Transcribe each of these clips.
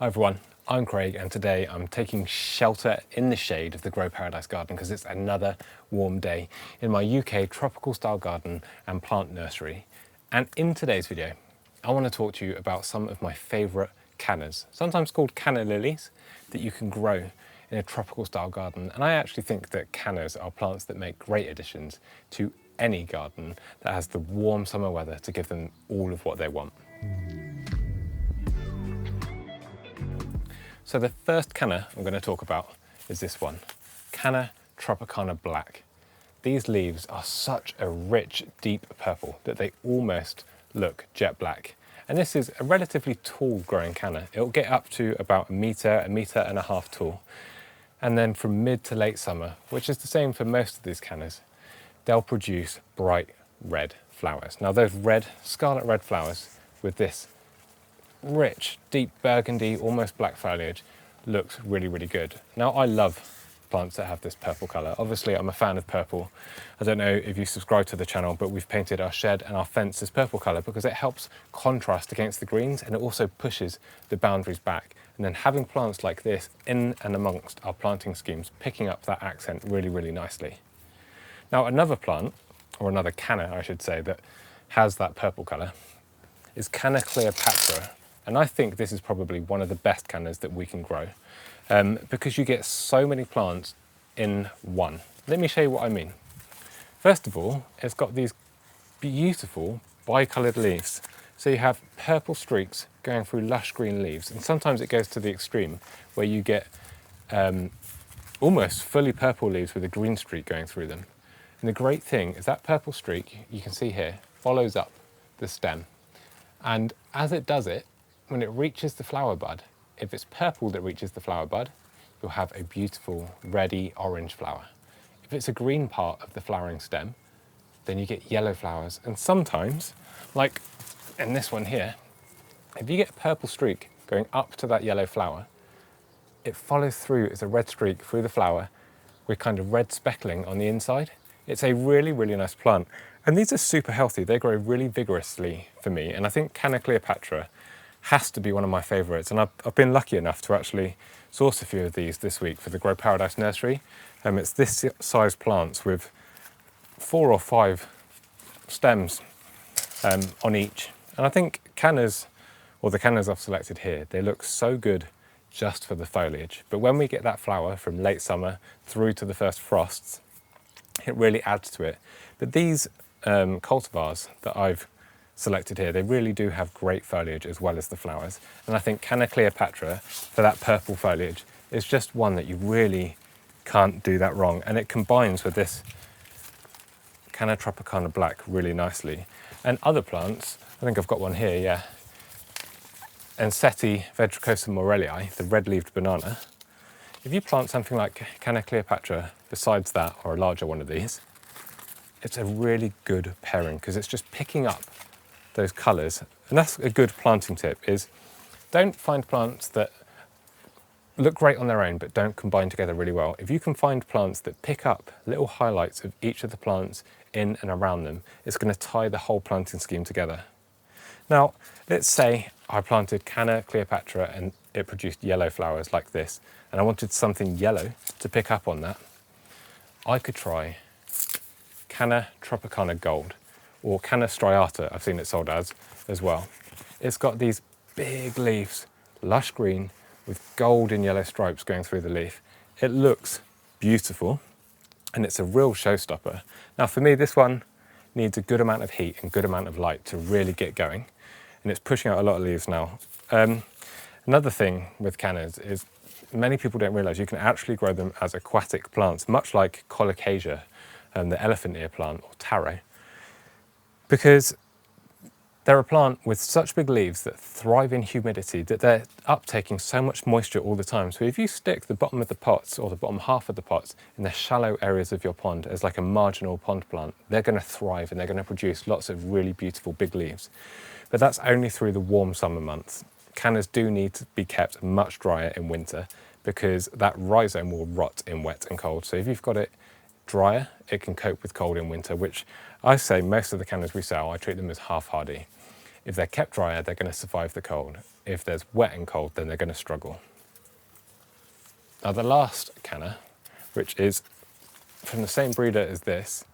Hi everyone, I'm Craig and today I'm taking shelter in the shade of the Grow Paradise garden because it's another warm day in my UK tropical style garden and plant nursery. And in today's video, I want to talk to you about some of my favourite cannas, sometimes called Canna Lilies, that you can grow in a tropical style garden. And I actually think that cannas are plants that make great additions to any garden that has the warm summer weather to give them all of what they want. So the first canna I'm going to talk about is this one, Canna Tropicana Black. These leaves are such a rich, deep purple that they almost look jet black. And this is a relatively tall growing canna. It'll get up to about a metre and a half tall. And then from mid to late summer, which is the same for most of these cannas, they'll produce bright red flowers. Now those red, scarlet red flowers with this rich, deep burgundy, almost black foliage looks really, really good. Now I love plants that have this purple colour. Obviously I'm a fan of purple. I don't know if you subscribe to the channel, but we've painted our shed and our fence this purple colour because it helps contrast against the greens and it also pushes the boundaries back. And then having plants like this in and amongst our planting schemes, picking up that accent really, really nicely. Now another plant, or another canna I should say, that has that purple colour is Canna Cleopatra. And I think this is probably one of the best cannas that we can grow because you get so many plants in one. Let me show you what I mean. First of all, it's got these beautiful bicoloured leaves. So you have purple streaks going through lush green leaves, and sometimes it goes to the extreme where you get almost fully purple leaves with a green streak going through them. And the great thing is that purple streak, you can see here, follows up the stem. And as it does it, when it reaches the flower bud, if it's purple that reaches the flower bud, you'll have a beautiful reddy orange flower. If it's a green part of the flowering stem, then you get yellow flowers. And sometimes, like in this one here, if you get a purple streak going up to that yellow flower, it follows through as a red streak through the flower with kind of red speckling on the inside. It's a really, really nice plant. And these are super healthy. They grow really vigorously for me. And I think Canna Cleopatra has to be one of my favourites. And I've been lucky enough to actually source a few of these this week for the Grow Paradise nursery. It's this size plants with 4 or 5 stems on each. And I think cannas, or the cannas I've selected here, they look so good just for the foliage. But when we get that flower from late summer through to the first frosts, it really adds to it. But these cultivars that I've selected here, they really do have great foliage as well as the flowers. And I think Canna Cleopatra, for that purple foliage, is just one that you really can't do that wrong. And it combines with this Canna Tropicana Black really nicely. And other plants, I think I've got one here, yeah. Enseti Vedricosa Morellii, the red-leaved banana. If you plant something like Canna Cleopatra besides that, or a larger one of these, it's a really good pairing because it's just picking up those colours. And that's a good planting tip, is don't find plants that look great on their own but don't combine together really well. If you can find plants that pick up little highlights of each of the plants in and around them, it's going to tie the whole planting scheme together. Now, let's say I planted Canna Cleopatra and it produced yellow flowers like this, and I wanted something yellow to pick up on that. I could try Canna Tropicana Gold, or Canna Striata, I've seen it sold as well. It's got these big leaves, lush green, with gold and yellow stripes going through the leaf. It looks beautiful, and it's a real showstopper. Now for me, this one needs a good amount of heat and good amount of light to really get going, and it's pushing out a lot of leaves now. Another thing with cannas is many people don't realise you can actually grow them as aquatic plants, much like colocasia, the elephant ear plant, or taro, because they're a plant with such big leaves that thrive in humidity, that they're uptaking so much moisture all the time. So if you stick the bottom of the pots, or the bottom half of the pots, in the shallow areas of your pond as like a marginal pond plant, they're going to thrive and they're going to produce lots of really beautiful big leaves. But that's only through the warm summer months. Cannas do need to be kept much drier in winter because that rhizome will rot in wet and cold. So if you've got it drier, it can cope with cold in winter, which I say most of the cannas we sell, I treat them as half hardy. If they're kept drier, they're going to survive the cold. if there's wet and cold, then they're going to struggle. Now the last Canna, which is from the same breeder as this,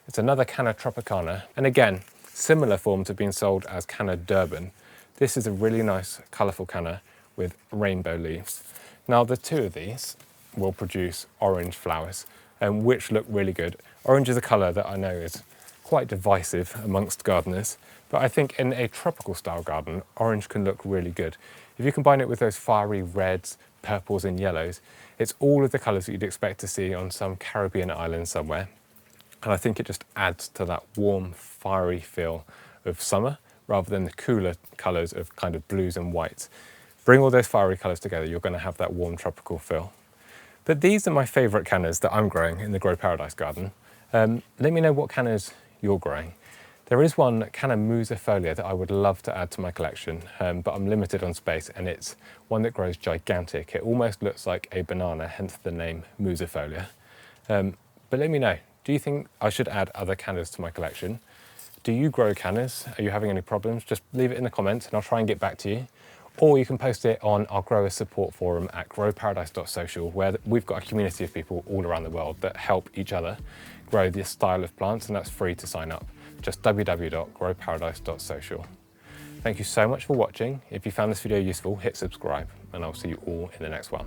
it's another Canna Tropicana, and again, similar form to being sold as Canna Durban. This is a really nice colourful Canna with rainbow leaves. Now the two of these will produce orange flowers, which look really good. Orange is a colour that I know is quite divisive amongst gardeners, but I think in a tropical style garden, orange can look really good. If you combine it with those fiery reds, purples and yellows, it's all of the colours that you'd expect to see on some Caribbean island somewhere. And I think it just adds to that warm, fiery feel of summer rather than the cooler colours of kind of blues and whites. Bring all those fiery colours together, you're going to have that warm tropical feel. But these are my favourite Cannas that I'm growing in the Grow Paradise garden. Let me know what Cannas you're growing. There is one, Canna musifolia, that I would love to add to my collection, but I'm limited on space, and it's one that grows gigantic. It almost looks like a banana, hence the name musifolia. But let me know, do you think I should add other Cannas to my collection? Do you grow Cannas? Are you having any problems? Just leave it in the comments and I'll try and get back to you. Or you can post it on our grower support forum at growparadise.social, where we've got a community of people all around the world that help each other grow this style of plants, and that's free to sign up. Just www.growparadise.social. Thank you so much for watching. If you found this video useful, hit subscribe, and I'll see you all in the next one.